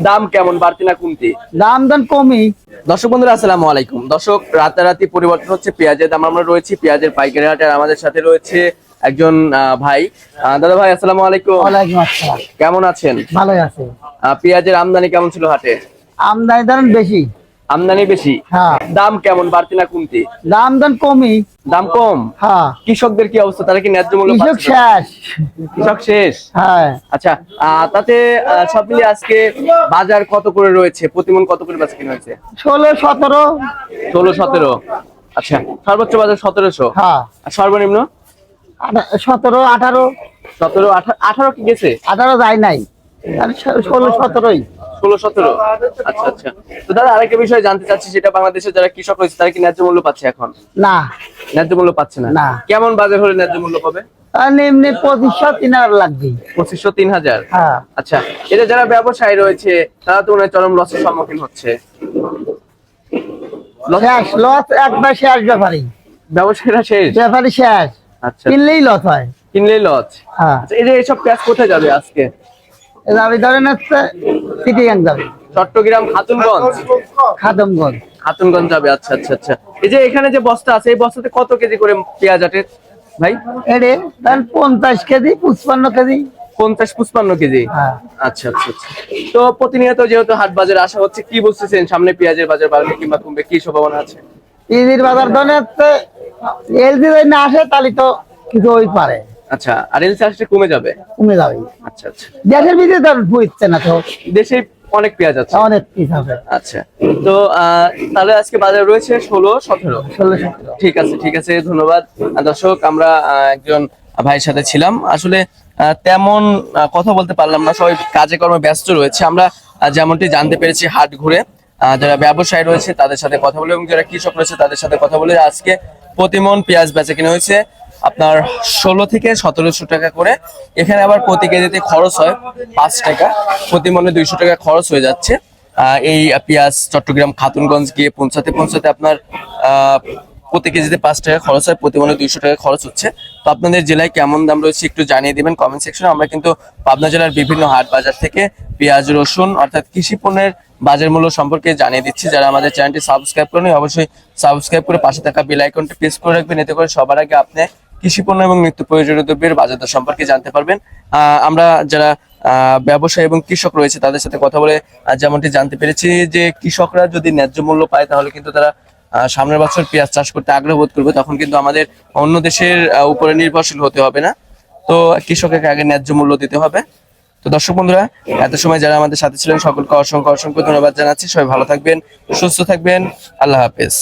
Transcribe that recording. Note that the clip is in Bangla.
দাম কেমন, বাড়তি না কমতি? দাম কমই। দর্শক বন্ধুরা আসসালামু আলাইকুম। দর্শক, রাতারাতি পরিবর্তন হচ্ছে পেঁয়াজের দাম। আমরা রয়েছি পেঁয়াজের পাইকারি হাটে, আর আমাদের সাথে রয়েছে একজন ভাই। দাদা ভাই আসসালামু আলাইকুম। ওয়ালাইকুম আসসালাম। কেমন আছেন? ভালোই আছে। পেঁয়াজের আমদানি কেমন ছিল হাটে? আমদানি ধরেন বেশি। আমদানি বেশি? হ্যাঁ। দাম কেমন, বাড়তি না কমতি? দাম কমই। দাম কম? হ্যাঁ। কৃষকদের কি অবস্থা, তারা কি ন্যায্য মূল্য কৃষক পাচ্ছে? শেষ। কৃষক শেষ? হ্যাঁ। আচ্ছা, তাতে সব মিলিয়ে আজকে বাজার কত করে রয়েছে, প্রতিমন কত করে বেচা কিনা হয়েছে? 16-17। 16-17। আচ্ছা, সর্বোচ্চ বাজার 1700। হ্যাঁ। আর সর্বনিম্ন? 17-18। 17-18 কি গেছে? 18 যায় নাই, 16-17। 16-17। আচ্ছা আচ্ছা। তো দাদা, আরেকটা বিষয় জানতে চাচ্ছি, সেটা বাংলাদেশে যারা কৃষক রয়েছে তারা কি ন্যায্য মূল্য পাচ্ছে এখন? না। ন্যায্য মূল্য পাচ্ছে না? না। কেমন বাজার হলে ন্যায্য মূল্য পাবে? এমনি 2500-3000 লাগবে। 2500-3000? হ্যাঁ। আচ্ছা, এটা যারা ব্যবসায়ী রয়েছে তারা তো মনে হয় চরম লসের সম্মুখীন হচ্ছে। শেষ লস, একবার শেষ ব্যাপারী। ব্যবসায়ীরা শেষ? ব্যাপারী শেষ। আচ্ছা, কিনলেই লস হয়। কিনলেই লস? হ্যাঁ। আচ্ছা, এই যে এইসব পেঁয়াজ কোথায় যাবে আজকে? যাবে ধরেন হচ্ছে চিটিগাং যাবে, চট্টগ্রাম, খাতুনগঞ্জ? খাদমগঞ্জ। খাতুনগঞ্জ যাবে। আচ্ছা আচ্ছা আচ্ছা। এই যে এখানে যে বস্তা আছে, এই বস্তাতে কত কেজি করে পেঁয়াজ আটে ভাই? এরে ধরেন 50 কেজি 55 কেজি। 50-55 কেজি? হ্যাঁ। আচ্ছা আচ্ছা আচ্ছা। তো প্রতিনিয়ত যেহেতু হাট বাজারে আসা হচ্ছে, কি বুঝতেছেন সামনে পেঁয়াজের বাজার বাড়বে কিংবা কমবে, কি সম্ভাবনা আছে? ইজির বাজার ধরেন হচ্ছে এলজি যদি না আসে তাহলে তো কিছু হই পারে। আচ্ছা, আর এলসি আসলে কমে যাবে? কমে যাবে। আচ্ছা আচ্ছা। দেশের ভিতরে ধরেন বুঝছে না তো, দেশে অনেক পেঁয়াজ আছে? অনেক পিস আছে। আচ্ছা। তো তাহলে আজকে বাজার রয়েছে 16-17। 16-17। ঠিক আছে ঠিক আছে, ধন্যবাদ। দর্শক, আমরা একজন ভাইয়ের সাথে ছিলাম, আসলে তেমন কথা বলতে পারলাম না, সবাই কাজে কর্মে ব্যস্ত রয়েছে। আমরা যেমনটি জানতে পেরেছি হাট ঘুরে যারা ব্যবসায়ী রয়েছে তাদের সাথে কথা বলে এবং যারা কৃষক রয়েছে তাদের সাথে কথা বলে আজকে প্রতিমন পেঁয়াজ বেচা কিনা হয়েছে আপনার 16 থেকে 1700 টাকা করে। এখানে আবার প্রতি কেজিতে খরচ হয় 5 টাকা, প্রতি মনে 200 টাকা খরচ হয়ে যাচ্ছে। এই পেঁয়াজ চট্টগ্রাম খাতুনগঞ্জ গিয়ে পৌঁছাতে আপনার প্রতি কেজিতে 5 টাকা খরচ হয়, প্রতি মনে 200 টাকা খরচ হচ্ছে। তো আপনাদের জেলায় কেমন দাম রয়েছে একটু জানিয়ে দিবেন কমেন্ট সেকশনে। আমরা কিন্তু পাবনা জেলার বিভিন্ন হাট বাজার থেকে পেঁয়াজ, রসুন অর্থাৎ কৃষি পণ্যের বাজার মূল্য সম্পর্কে জানিয়ে দিচ্ছি। যারা আমাদের চ্যানেলটি সাবস্ক্রাইব করেন অবশ্যই সাবস্ক্রাইব করে পাশে থাকা বেল আইকনটি প্রেস করে রাখবেন, এতে করে সবার আগে আপনি কৃষি পণ্য এবং নিত্য প্রয়োজনীয় দ্রব্যের বাজার দর সম্পর্কে জানতে পারবেন। আমরা যারা ব্যবসায়ী এবং কৃষক রয়েছে তাদের সাথে কথা বলে যেমনটি জানতে পেরেছি যে কৃষকরা যদি ন্যায্য মূল্য পায় তাহলে কিন্তু তারা সামনের বছর পেঁয়াজ চাষ করতে আগ্রহ বোধ করবে, তখন কিন্তু আমাদের অন্য দেশের উপরে নির্ভরশীল হতে হবে না। তো কৃষককে আগে ন্যায্য মূল্য দিতে হবে। তো দর্শক বন্ধুরা, এত সময় যারা আমাদের সাথে ছিলেন সকলকে অসংখ্য অসংখ্য ধন্যবাদ জানাচ্ছি। সবাই ভালো থাকবেন, সুস্থ থাকবেন। আল্লাহ হাফেজ।